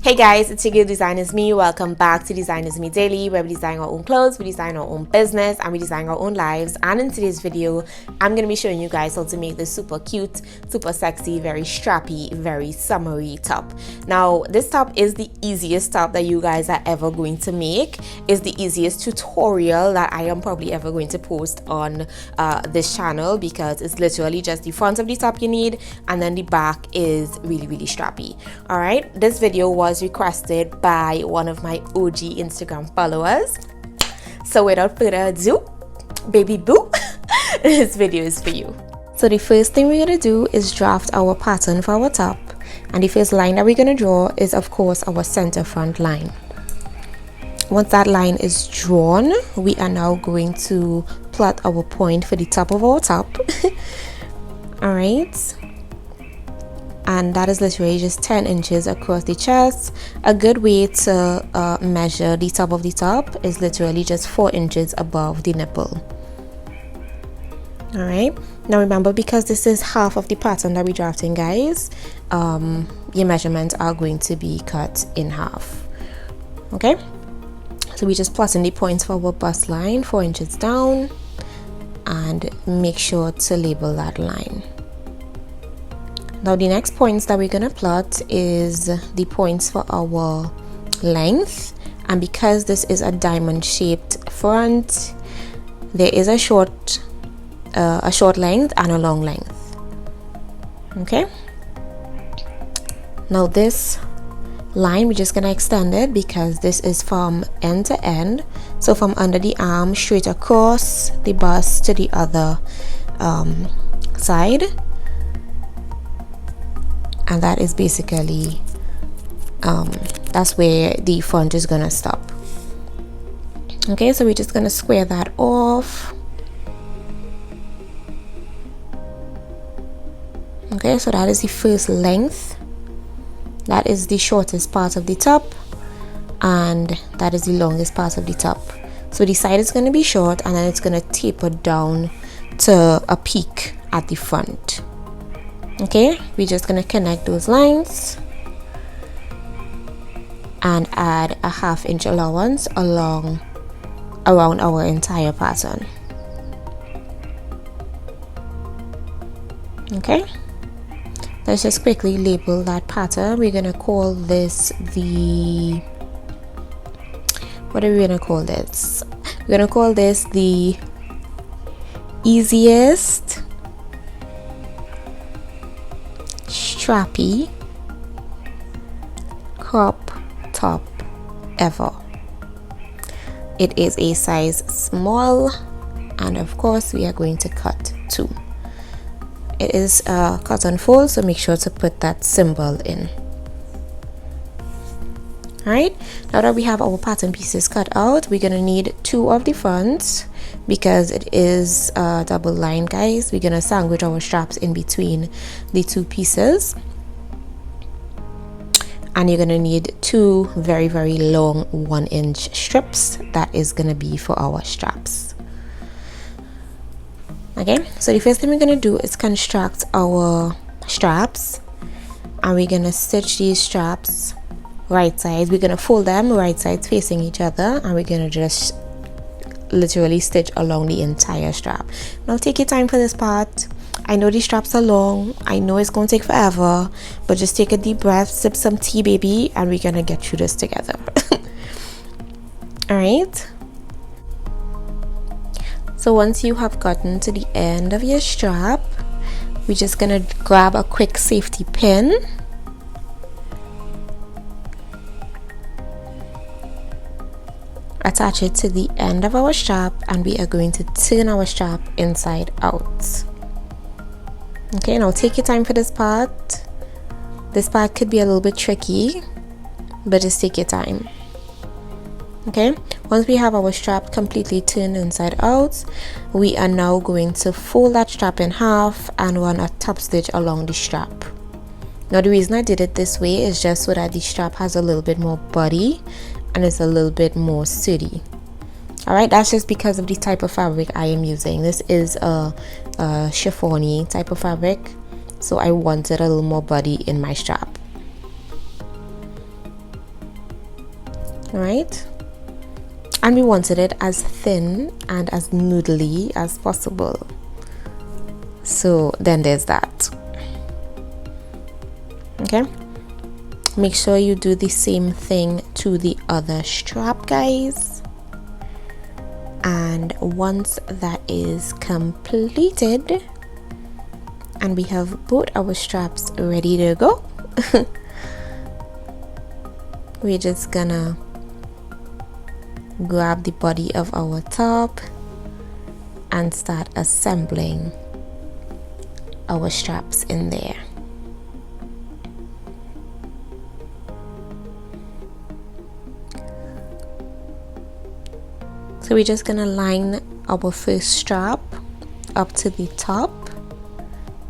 Hey guys, it's your girl Designisme. Welcome back to Designisme Daily, where we design our own clothes, we design our own business, and we design our own lives. And in today's video, I'm going to be showing you guys how to make this super cute, super sexy, very strappy, very summery top. Now, this top is the easiest top that you guys are ever going to make. It's the easiest tutorial that I am probably ever going to post on this channel, because it's literally just the front of the top you need, and then the back is really, really strappy. All right, this video was requested by one of my OG Instagram followers. So without further ado, baby boo, this video is for you. So the first thing we're gonna do is draft our pattern for our top, and the first line that we're gonna draw is of course our center front line. Once that line is drawn, we are now going to plot our point for the top of our top. All right, and that is literally just 10 inches across the chest. A good way to measure the top of the top is literally just 4 inches above the nipple. All right, now remember, because this is half of the pattern that we're drafting, guys, your measurements are going to be cut in half. Okay, so we just plot in the points for our bust line, 4 inches down, and make sure to label that line. Now the next points that we're gonna plot is the points for our length, and because this is a diamond shaped front, there is a short length and a long length. Okay, now this line we're just gonna extend it because this is from end to end, so from under the arm straight across the bust to the other side. And that is basically that's where the front is gonna stop. Okay, so we're just gonna square that off. Okay, so that is the first length, that is the shortest part of the top, and that is the longest part of the top. So the side is going to be short, and then it's going to taper down to a peak at the front. Okay, we're just going to connect those lines and add a 1/2 inch allowance around our entire pattern. Okay, let's just quickly label that pattern. We're going to call this the, what are we going to call this? We're going to call this the easiest strappy crop top ever. It is a size small, and of course we are going to cut 2. It is cut on fold, so make sure to put that symbol in. Alright, now that we have our pattern pieces cut out, we're gonna need 2 of the fronts because it is a double line, guys. We're gonna sandwich our straps in between the 2 pieces, and you're gonna need 2 very, very long 1-inch strips. That is gonna be for our straps. Okay, so the first thing we're gonna do is construct our straps, and we're gonna stitch these straps right sides. We're gonna fold them right sides facing each other, and we're gonna just literally stitch along the entire strap. Now take your time for this part. I know these straps are long, I know it's gonna take forever, but just take a deep breath, sip some tea, baby, and we're gonna get through this together. All right, so once you have gotten to the end of your strap, we're just gonna grab a quick safety pin, attach it to the end of our strap, and we are going to turn our strap inside out. Okay, now take your time for this part. This part could be a little bit tricky, but just take your time. Okay, once we have our strap completely turned inside out, we are now going to fold that strap in half and run a top stitch along the strap. Now the reason I did it this way is just so that the strap has a little bit more body and it's a little bit more sturdy. All right, that's just because of the type of fabric I am using. This is a chiffon type of fabric, so I wanted a little more body in my strap. right? And we wanted it as thin and as noodly as possible. So then there's that. Okay, make sure you do the same thing to the other strap, guys. And once that is completed and we have both our straps ready to go, we're just gonna grab the body of our top and start assembling our straps in there. So we're just gonna line our first strap up to the top,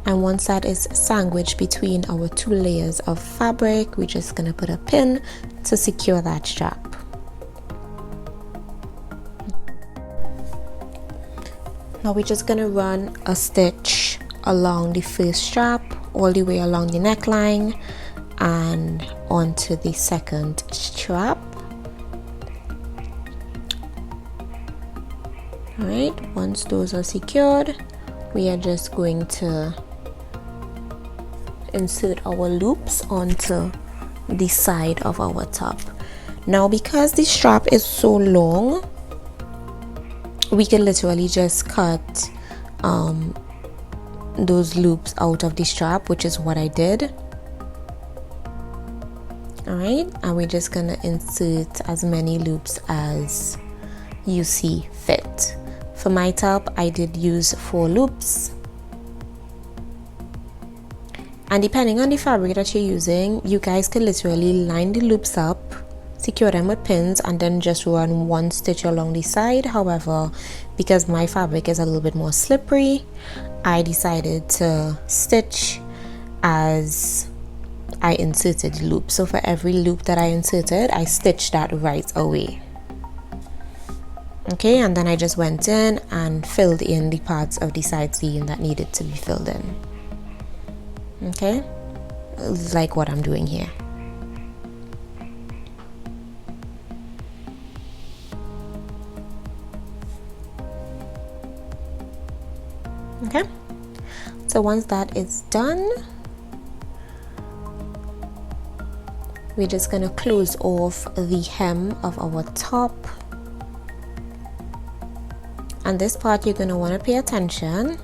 and once that is sandwiched between our two layers of fabric, we're just gonna put a pin to secure that strap. Now we're just gonna run a stitch along the first strap all the way along the neckline and onto the second strap. Alright, once those are secured, we are just going to insert our loops onto the side of our top. Now because the strap is so long, we can literally just cut those loops out of the strap, which is what I did. Alright, and we're just gonna insert as many loops as you see fit. For my top, I did use 4 loops, and depending on the fabric that you're using, you guys can literally line the loops up, secure them with pins, and then just run 1 stitch along the side. However, because my fabric is a little bit more slippery, I decided to stitch as I inserted the loop. So for every loop that I inserted, I stitched that right away. Okay, and then I just went in and filled in the parts of the side seam that needed to be filled in. Okay, it's like what I'm doing here. Okay, so once that is done, we're just gonna close off the hem of our top. And this part you're gonna want to pay attention,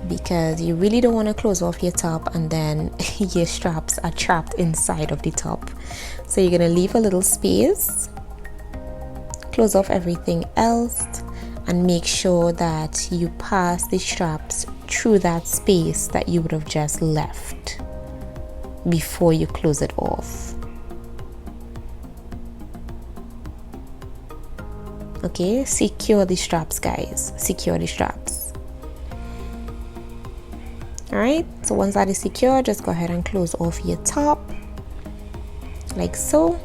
because you really don't want to close off your top and then your straps are trapped inside of the top. So you're gonna leave a little space, close off everything else, and make sure that you pass the straps through that space that you would have just left before you close it off. Okay, secure the straps, guys, secure the straps. Alright, so once that is secure, just go ahead and close off your top like so.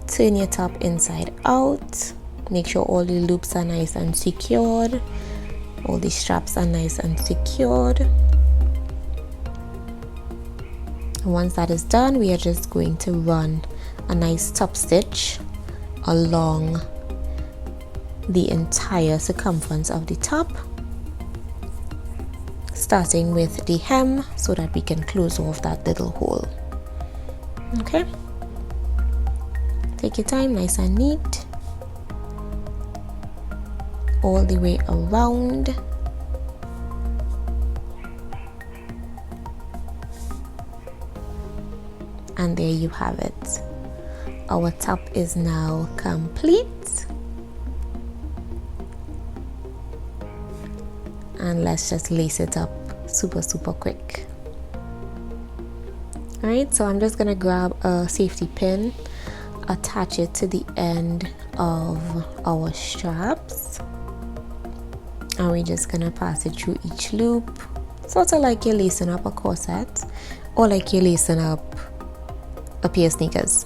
Turn your top inside out, make sure all the loops are nice and secured, all the straps are nice and secured. Once that is done, we are just going to run a nice top stitch along the entire circumference of the top, starting with the hem so that we can close off that little hole. Okay, take your time, nice and neat, all the way around. And there you have it. Our top is now complete. And let's just lace it up super quick. Alright, so I'm just gonna grab a safety pin, attach it to the end of our straps, and we're just gonna pass it through each loop, sort of like you're lacing up a corset or like you're lacing up a pair of sneakers.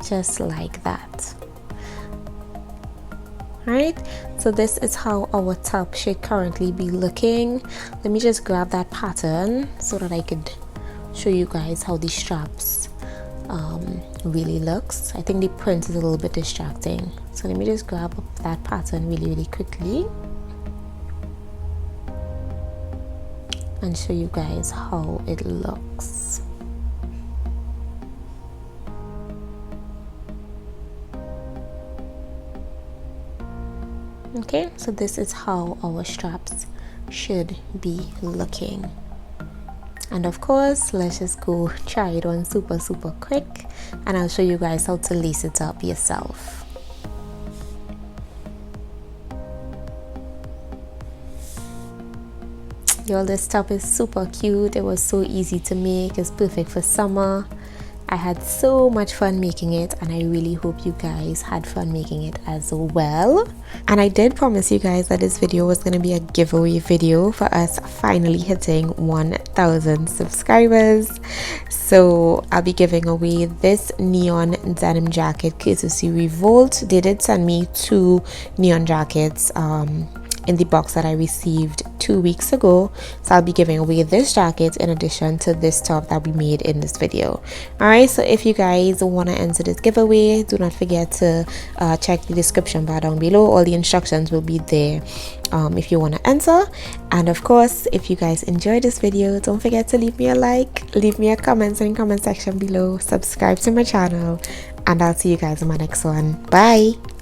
just like that. Alright, so this is how our top should currently be looking. Let me just grab that pattern so that I could show you guys how the straps really looks. I think the print is a little bit distracting, so let me just grab that pattern really quickly and show you guys how it looks. Okay, so this is how our straps should be looking. And of course, let's just go try it on super quick, and I'll show you guys how to lace it up yourself. Y'all, this top is super cute. It was so easy to make. It's perfect for summer. I had so much fun making it, and I really hope you guys had fun making it as well. And I did promise you guys that this video was going to be a giveaway video for us finally hitting 1,000 subscribers. So I'll be giving away this neon denim jacket courtesy Revolt. They did send me 2 neon jackets in the box that I received 2 weeks ago, so I'll be giving away this jacket in addition to this top that we made in this video. Alright, so if you guys want to enter this giveaway, do not forget to check the description bar down below. All the instructions will be there if you want to enter. And of course, if you guys enjoyed this video, don't forget to leave me a like, leave me a comment in the comment section below, subscribe to my channel, and I'll see you guys in my next one. Bye.